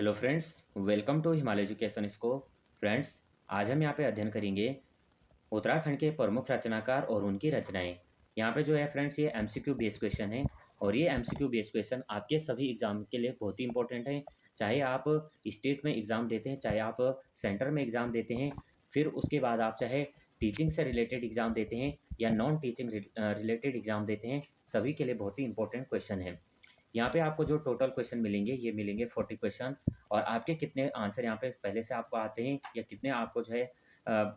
Hello friends, welcome to Himalaya education scope. Friends, आज हम यहाँ पे अध्ययन करेंगे उत्तराखंड के प्रमुख रचनाकार और उनकी रचनाएं। यहाँ पे जो है फ्रेंड्स, ये एमसीक्यू बेस्ड क्वेश्चन है और ये एमसीक्यू बेस्ड क्वेश्चन आपके सभी एग्जाम के लिए बहुत ही इंपॉर्टेंट है। चाहे आप स्टेट में एग्ज़ाम देते हैं, चाहे आप सेंटर में एग्ज़ाम देते हैं, फिर उसके बाद आप चाहे टीचिंग से रिलेटेड एग्ज़ाम देते हैं या नॉन टीचिंग रिलेटेड एग्ज़ाम देते हैं, सभी के लिए बहुत ही इंपॉर्टेंट क्वेश्चन है। यहाँ पे आपको जो टोटल क्वेश्चन मिलेंगे, ये मिलेंगे 40 क्वेश्चन। और आपके कितने आंसर यहाँ पे पहले से आपको आते हैं या कितने आपको जो है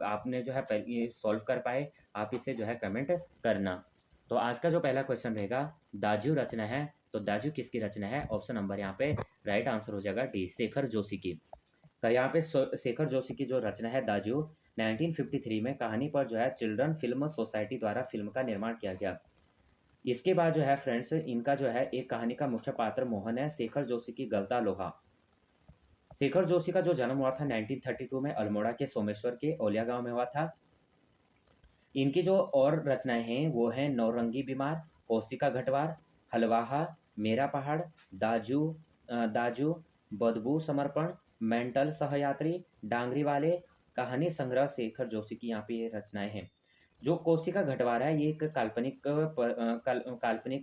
आपने जो है पहले ये सॉल्व कर पाए, आप इसे जो है कमेंट करना। तो आज का जो पहला क्वेश्चन रहेगा, दाजू रचना है। तो दाजू किसकी रचना है? ऑप्शन नंबर यहाँ पे राइट आंसर हो जाएगा डी, शेखर जोशी की। तो यहाँ पे शेखर जोशी की जो रचना है दाजू, 1953 में कहानी पर जो है चिल्ड्रन फिल्म सोसाइटी द्वारा फिल्म का निर्माण किया गया। इसके बाद जो है फ्रेंड्स, इनका जो है एक कहानी का मुख्य पात्र मोहन है। शेखर जोशी की गलता लोहा। शेखर जोशी का जो जन्म हुआ था 1932 में अल्मोड़ा के सोमेश्वर के ओलिया गांव में हुआ था। इनकी जो और रचनाएं हैं वो हैं नौरंगी बीमार, कोशिका घटवार, हलवाहा, मेरा पहाड़, दाजू दाजू, बदबू समर्पण, मेंटल सहयात्री, डांगरी वाले, कहानी संग्रह। शेखर जोशी की यहाँ पे ये रचनाएं हैं। जो कोशिका घटवार है, ये एक काल्पनिक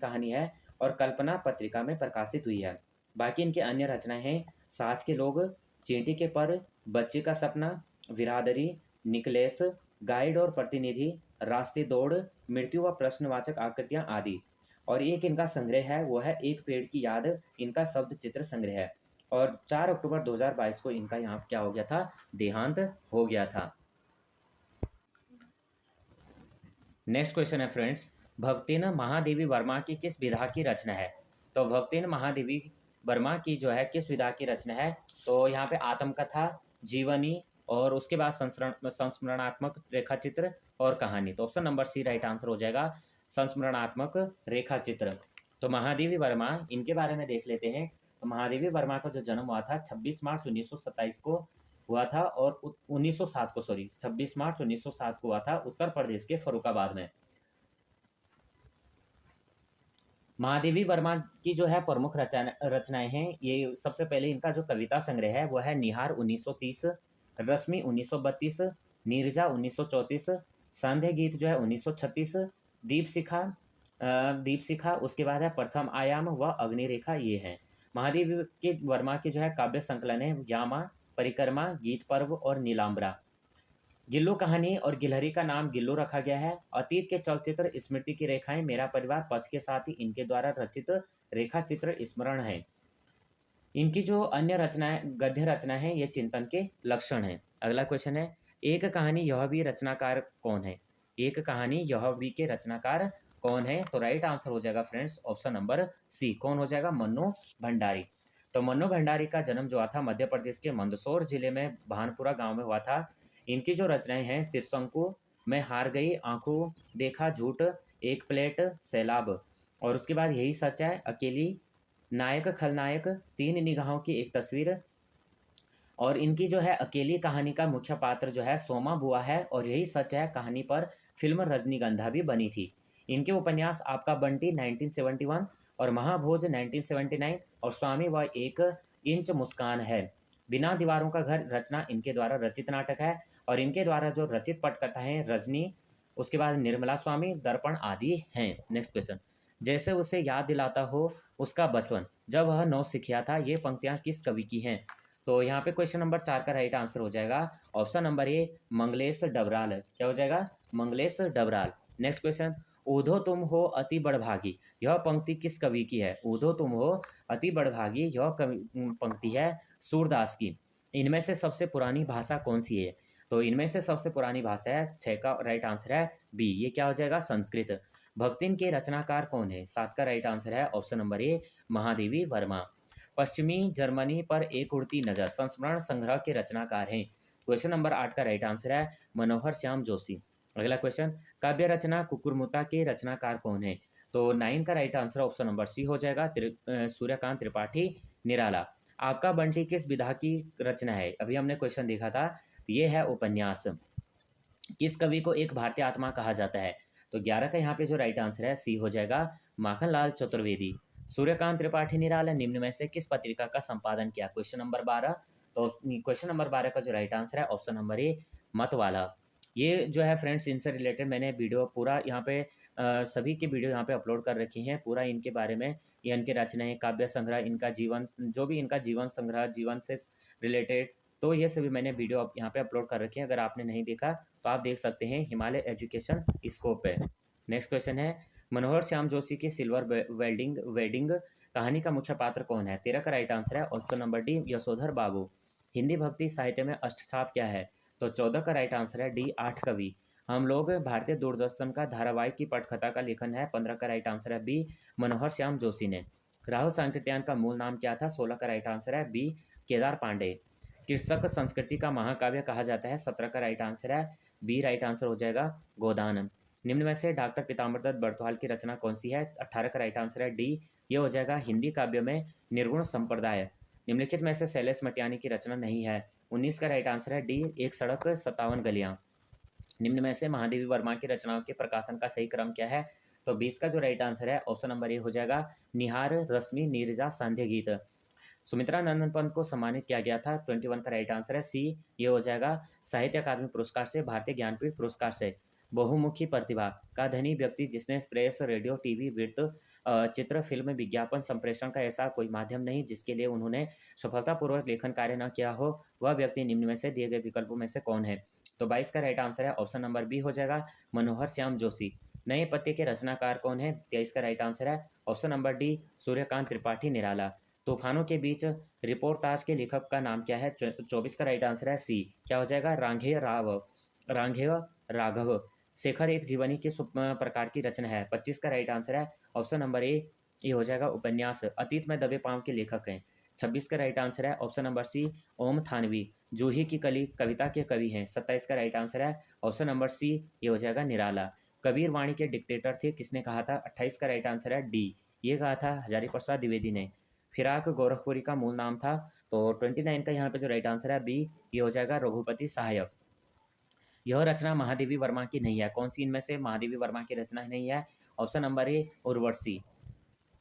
कहानी है और कल्पना पत्रिका में प्रकाशित हुई है। बाकी इनकी अन्य रचनाएं हैं साथ के लोग, चींटी के पर, बच्चे का सपना, विरादरी, निकलेस, गाइड और प्रतिनिधि, रास्ते दौड़, मृत्यु व प्रश्नवाचक आकृतियां आदि। और एक इनका संग्रह है, वो है एक पेड़ की याद। इनका शब्द चित्र संग्रह है और 4 अक्टूबर 2022 को इनका यहाँ क्या हो गया था? देहांत हो गया था। नेक्स्ट क्वेश्चन है फ्रेंड्स, भक्तिन महादेवी वर्मा की किस विधा की रचना है? तो भक्तिन महादेवी वर्मा की जो है किस विधा की रचना है? तो यहाँ पे आत्मकथा, जीवनी और उसके बाद संस्मरणात्मक रेखाचित्र और कहानी। तो option number C right answer हो जाएगा, संस्मरणात्मक रेखाचित्र। तो महादेवी वर्मा, इनके बारे में देख लेते हैं। तो महादेवी वर्मा का जो जन्म हुआ था 26 मार्च 1927 को हुआ था और 1907 को 26 मार्च 1907 को हुआ था उत्तर प्रदेश के फरुखाबाद में। महादेवी वर्मा की जो है प्रमुख रचनाएं हैं, ये सबसे पहले इनका जो कविता संग्रह है वो है निहार 1930, रश्मि 1932, नीरजा 1934, संध्या गीत जो है 1936, दीप शिखा उसके बाद है प्रथम आयाम व अग्निरेखा, ये हैं। महादेवी के वर्मा के जो है काव्य संकलन है यामा, परिक्रमा, गीत पर्व और नीलांबरा। गिल्लू कहानी और गिलहरी का नाम गिल्लू रखा गया है। अतीत के चलचित्र स्मृति की रेखाएं, मेरा परिवार, पथ के साथ ही इनके द्वारा रचित रेखा चित्र स्मरण है। इनकी जो अन्य रचनाएं, गद्य रचना है, ये चिंतन के लक्षण है। अगला क्वेश्चन है, एक कहानी यह भी रचनाकार कौन है? एक कहानी यह भी के रचनाकार कौन है? तो राइट आंसर हो जाएगा फ्रेंड्स ऑप्शन नंबर सी। कौन हो जाएगा? मन्नू भंडारी। तो मन्नू भंडारी का जन्म जो हुआ था मध्य प्रदेश के मंदसौर जिले में भानपुरा गांव में हुआ था। इनकी जो रचनाएं हैं, त्रिशंकु, मैं हार गई, आंखों देखा झूठ, एक प्लेट, सैलाब और उसके बाद यही सच है, अकेली, नायक खलनायक, तीन निगाहों की एक तस्वीर। और इनकी जो है अकेली कहानी का मुख्य पात्र जो है सोमा बुआ है और यही सच है कहानी पर फिल्म रजनीगंधा भी बनी थी। इनके उपन्यास आपका बंटी 1971 और महाभोज 1979 और स्वामी व एक इंच मुस्कान है। बिना दीवारों का घर रचना इनके द्वारा रचित नाटक है और इनके द्वारा जो रचित पटकथा है रजनी, उसके बाद निर्मला स्वामी, दर्पण आदि हैं। नेक्स्ट क्वेश्चन, जैसे उसे याद दिलाता हो उसका बचपन जब वह नौसिखिया था, ये पंक्तियां किस कवि की हैं? तो यहाँ पे क्वेश्चन नंबर 4 का राइट आंसर हो जाएगा option number A, Manglesh Dabral. क्या हो जाएगा? मंगलेश डबराल। नेक्स्ट क्वेश्चन, ऊधो तुम हो अति बड़भागी, यह पंक्ति किस कवि की है? ऊधो तुम हो अति बड़भागी, यह पंक्ति है सूरदास की। इनमें से सबसे पुरानी भाषा कौन सी है? तो इनमें से सबसे पुरानी भाषा है, 6 का राइट आंसर है बी, ये क्या हो जाएगा? संस्कृत। भक्तिन के रचनाकार कौन है? 7 का राइट आंसर है ऑप्शन नंबर ए, महादेवी वर्मा। पश्चिमी जर्मनी पर एक उड़ती नज़र संस्मरण संग्रह के रचनाकार हैं। क्वेश्चन नंबर 8 का राइट आंसर है मनोहर श्याम जोशी। अगला क्वेश्चन, काव्य रचना कुकुरमुत्ता के रचनाकार कौन है? तो 9 का right answer option number C हो जाएगा, सूर्यकांत त्रिपाठी निराला। आपका बंटी किस विधा की रचना है? अभी हमने क्वेश्चन देखा था, ये है उपन्यास। किस कवि को एक भारतीय आत्मा कहा जाता है? तो 11 का यहाँ पे जो राइट आंसर है सी हो जाएगा, माखनलाल चतुर्वेदी। सूर्यकांत त्रिपाठी निराला निम्न में से किस पत्रिका का संपादन किया? Question number 12। तो क्वेश्चन नंबर 12 का जो राइट आंसर है ऑप्शन नंबर ए, मतवाला। ये जो है फ्रेंड्स, इनसे रिलेटेड मैंने वीडियो पूरा यहाँ पे सभी की वीडियो यहाँ पे अपलोड कर रखी हैं, पूरा इनके बारे में, ये इनकी रचनाएं, काव्य संग्रह, इनका जीवन, जो भी इनका जीवन संग्रह, जीवन से रिलेटेड, तो ये सभी मैंने वीडियो यहाँ पे अपलोड कर रखी है। अगर आपने नहीं देखा तो आप देख सकते हैं हिमालय एजुकेशन स्कोप पे। नेक्स्ट क्वेश्चन है, मनोहर श्याम जोशी की सिल्वर वेडिंग वेडिंग कहानी का मुख्य पात्र कौन है? 13 का राइट आंसर है ऑप्शन नंबर डी, यशोधर बाबू। हिंदी भक्ति साहित्य में अष्टछाप क्या है? तो 14 का राइट आंसर है डी, आठ कवि। हम लोग भारतीय दूरदर्शन का धारावाहिक की पटकथा का लेखन है। 15 का राइट आंसर है बी, मनोहर श्याम जोशी ने। राहुल सांकृत्यायन का मूल नाम क्या था? 16 का राइट आंसर है बी, केदार पांडे। कृषक संस्कृति का महाकाव्य कहा जाता है। 17 का राइट आंसर है बी, राइट आंसर हो जाएगा गोदान। निम्न में से डॉक्टर पीताम्बर दत्त बर्तवाल की रचना कौन सी है? 18 का राइट आंसर है डी, ये हो जाएगा हिंदी काव्य में निर्गुण संप्रदाय। निम्नलिखित में से शैलेश मटियानी की रचना नहीं है। 19 का राइट आंसर है डी, एक सड़क 57 गलियां। निम्न में से महादेवी वर्मा की रचनाओं के प्रकाशन का सही क्रम क्या है? तो 20 का जो राइट आंसर है ऑप्शन नंबर ए हो जाएगा निहार, रश्मि, नीरजा, सांध्य गीत। सुमित्रा नंदन पंत को सम्मानित किया गया था। 21 का राइट आंसर है सी, ये हो जाएगा साहित्य अकादमी पुरस्कार से, भारतीय ज्ञानपीठ पुरस्कार से। बहुमुखी प्रतिभा का धनी व्यक्ति जिसने प्रेस, रेडियो, टीवी, वृत्त, चित्र, फिल्म, विज्ञापन, संप्रेषण का ऐसा कोई माध्यम नहीं जिसके लिए उन्होंने सफलतापूर्वक लेखन कार्य न किया हो, वह व्यक्ति निम्न में से दिए गए विकल्पों में से कौन है? तो 22 का राइट आंसर है ऑप्शन नंबर बी हो जाएगा मनोहर श्याम जोशी। नए पत्ते के रचनाकार कौन है? 23 का राइट आंसर है option number D, Suryakant Tripathi Nirala. तूफानों के बीच रिपोर्टाज के लेखक का नाम क्या है? 24 का राइट आंसर है सी, क्या हो जाएगा रांघेय राघव। शेखर एक जीवनी के प्रकार की रचना है। 25 का राइट आंसर है ऑप्शन नंबर ए, ये हो जाएगा उपन्यास। अतीत में दबे पांव के लेखक हैं। 26 का राइट आंसर है ऑप्शन नंबर सी, ओम थानवी, जूही की कली कविता के कवि हैं। 27 का राइट आंसर है ऑप्शन नंबर सी, ये हो जाएगा निराला। कबीर वाणी के डिक्टेटर थे, किसने कहा था? 28 का राइट आंसर है डी, ये कहा था हजारी प्रसाद द्विवेदी ने। फिराक गोरखपुरी का मूल नाम था। तो 29 का यहाँ पे जो राइट आंसर है बी, ये हो जाएगा रघुपति सहायक। यह रचना महादेवी वर्मा की नहीं है। कौन सी इनमें से महादेवी वर्मा की रचना नहीं है? ऑप्शन नंबर ए, उर्वशी।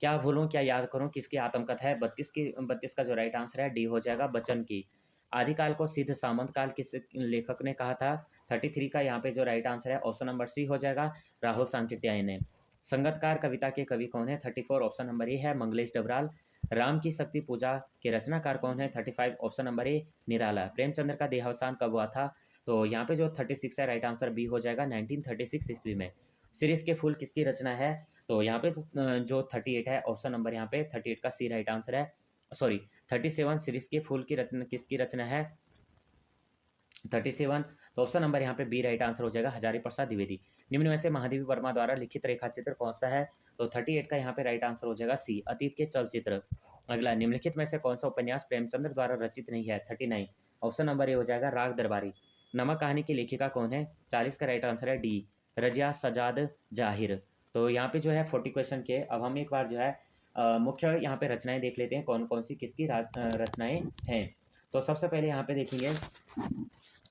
क्या भूलूं क्या याद करूं किसकी आत्मकथा है? 32 का जो राइट आंसर है डी हो जाएगा बच्चन की। आदिकाल को सिद्ध सामंत काल किस लेखक ने कहा था? 33 का यहाँ पे जो राइट आंसर है ऑप्शन नंबर सी हो जाएगा राहुल सांकृत्यायन ने। संगतकार कविता के कवि कौन है? 34 ऑप्शन नंबर ए है मंगलेश डबराल। राम की शक्ति पूजा के रचनाकार कौन है? 35 ऑप्शन नंबर ए निराला। प्रेमचंद्र का देहावसान कब हुआ था? तो यहाँ पे जो 36 है राइट आंसर बी हो जाएगा 1936 ईस्वी में। सिरिस के फूल किसकी रचना है? तो यहाँ पे जो 38 है ऑप्शन नंबर यहाँ पे 38 का सी राइट आंसर है। सॉरी 37 सिरिस के फूल की रचना किसकी रचना है? 37, तो ऑप्शन नंबर यहाँ पे बी राइट आंसर हो जाएगा हजारी प्रसाद द्विवेदी। निम्न में से महादेवी वर्मा द्वारा लिखित रेखाचित्र कौन सा है? तो 38 का यहाँ पे राइट आंसर हो जाएगा सी, अतीत के चलचित्र। अगला, निम्नलिखित में से कौन सा उपन्यास प्रेमचंद्र द्वारा रचित नहीं है? 39 ऑप्शन नंबर ए हो जाएगा राग दरबारी। नमक कहानी की लेखिका कौन है? 40 का राइट आंसर है डी, रजिया सजाद जाहिर। तो यहाँ पे जो है 40 क्वेश्चन के, अब हम एक बार जो है मुख्य यहाँ पे रचनाएं देख लेते हैं कौन कौन सी किसकी रचनाएं हैं। तो सबसे पहले यहाँ पे देखेंगे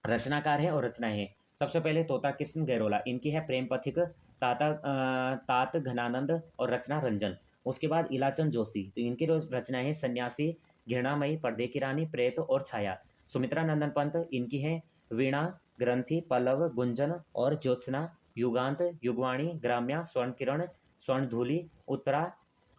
रचनाकार है और रचनाएं हैं। सबसे पहले तोता कृष्ण गैरोला, इनकी है प्रेम पथिक, तात घनानंद और रचना रंजन। उसके बाद इलाचंद जोशी, तो इनकी रचनाएं हैं सन्यासी, घृणामयी, पर्दे की रानी, प्रेत और छाया। सुमित्रा नंदन पंत, इनकी हैं वीणा, ग्रंथि, पल्लव, गुंजन और ज्योत्सना, युगांत, युगवाणी, ग्राम्या, स्वर्ण किरण, स्वर्ण धूलि, उत्तरा,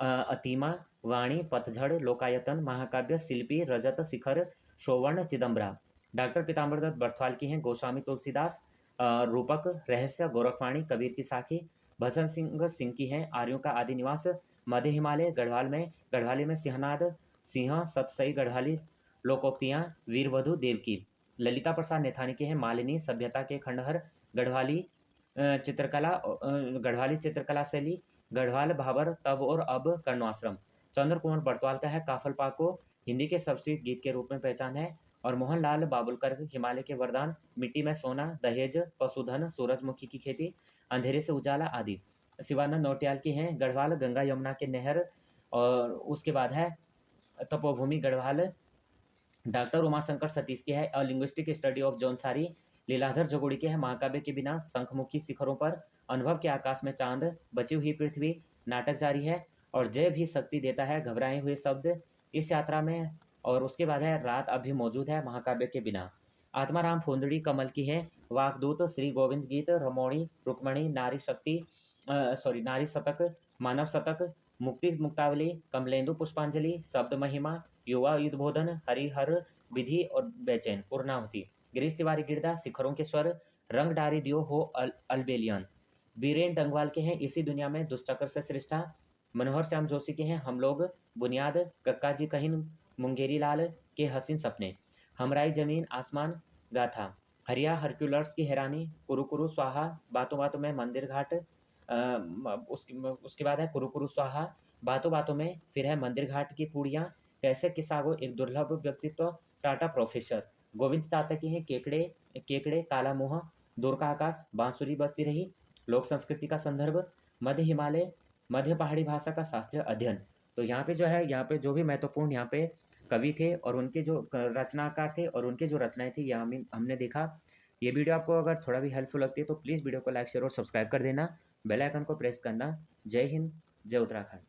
अतिमा, वाणी, पतझड़, लोकायतन, महाकाव्य, शिल्पी, रजत शिखर, शोवर्ण, चिदम्बरा। डॉक्टर पीताम्बर दत्त बर्थवाल की हैं गोस्वामी तुलसीदास, रूपक, रहस्य, गोरखवाणी, कबीर की साखी। भजन सिंह सिंह की हैं आर्यों का आदि निवास, मध्य हिमालय, गढ़वाली में सिंहनाद, सिंह, सतसई, गढ़वाली लोकोक्तियाँ, वीरवधु, देवकी। ललिता प्रसाद नेथानी के हैं मालिनी, सभ्यता के खंडहर, गढ़वाली चित्रकला शैली, गढ़वाल, भाबर, तब और अब, कर्णवाश्रम। चंद्र कुंवर बर्तवाल का है काफल को हिंदी के सबसे गीत के रूप में पहचान है। और मोहनलाल बाबुलकर हिमालय के वरदान, मिट्टी में सोना, दहेज, पशुधन, सूरजमुखी की खेती, अंधेरे से उजाला आदि। शिवानंद नौटियाल की हैं गढ़वाल, गंगा यमुना के नहर। और उसके बाद है तपोभूमि गढ़वाल। डॉक्टर उमाशंकर सतीश के है a linguistic study of Jaunsari. Leeladhar Jagudi के है महाकाव्य के बिना, शंखमुखी शिखरों पर, अनुभव के आकाश में चांद, बची हुई पृथ्वी, नाटक जारी है। और जय भी शक्ति देता है घबराए हुए शब्द इस यात्रा में। और उसके बाद है रात अभी मौजूद है महाकाव्य के बिना। आत्माराम फुंदड़ी कमल की है, वागदूत, श्री गोविंद गीत, रमोणी, रुक्मणी, नारी शक्ति, नारी शतक, मानव शतक, मुक्ति मुक्तावली, कमलेंदु पुष्पांजलि, शब्द महिमा, युवा युद्धबोधन, हरिहर विधि और बेचैन, पूर्णाहुति, गिरीश तिवारी गिरदा, शिखरों के स्वर, रंग डारी दियो हो अलबेलियन, बीरेन डंगवाल के हैं इसी दुनिया में दुष्चक्र से सृष्टा, मनोहर श्याम जोशी के हैं हम लोग, बुनियाद, कक्का जी कहिन, मुंगेरी लाल के हसीन सपने, हमराई जमीन आसमान, गाथा, हरिया हरक्यूलर्स की हैरानी, कुरु कुरु स्वाहा, बातों बातों में मंदिर घाट, उसके बाद है कुरु कुरु स्वाहा, बातों बातों में, फिर है मंदिर घाट की पूड़ियाँ, कैसे किसागो एक दुर्लभ व्यक्तित्व, टाटा प्रोफेसर, गोविंद चातक की है केकड़े, केकड़े, काला मुँह, दूर का आकाश, बांसुरी बजती रही, लोक संस्कृति का संदर्भ, मध्य हिमालय, मध्य पहाड़ी भाषा का शास्त्रीय अध्ययन। तो यहाँ पे जो है, यहाँ पे जो भी महत्वपूर्ण यहाँ पे कवि थे और उनके जो रचनाकार थे और उनके जो रचनाएं थी, यह हमने देखा। ये वीडियो आपको अगर थोड़ा भी हेल्पफुल लगती है तो प्लीज़ वीडियो को लाइक शेयर और सब्सक्राइब कर देना, बेल आइकन को प्रेस करना। जय हिंद, जय उत्तराखंड।